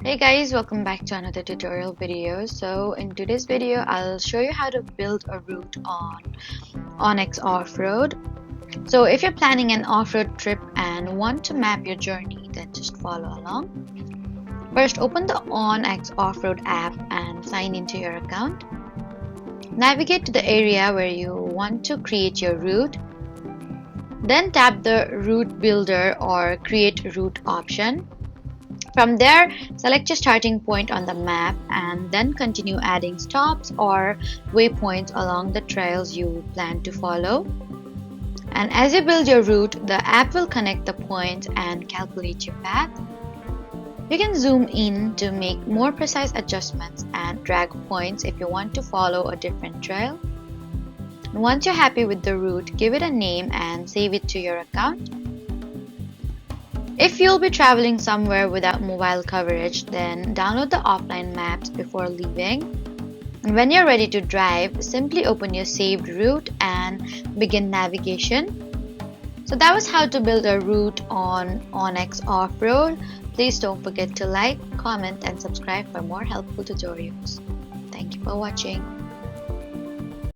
Hey guys, welcome back to another tutorial video. So in today's video, I'll show you how to build a route on onX Offroad. So if you're planning an off-road trip and want to map your journey, then just follow along. First, open the onX Offroad app and sign into your account. Navigate to the area where you want to create your route. Then tap the route builder or create route option. From there, select your starting point on the map and then continue adding stops or waypoints along the trails you plan to follow. And as you build your route, the app will connect the points and calculate your path. You can zoom in to make more precise adjustments and drag points if you want to follow a different trail. And once you're happy with the route, give it a name and save it to your account. If you'll be traveling somewhere without mobile coverage, then download the offline maps before leaving. And when you're ready to drive, simply open your saved route and begin navigation. So that was how to build a route on onX Offroad. Please don't forget to like, comment, and subscribe for more helpful tutorials. Thank you for watching.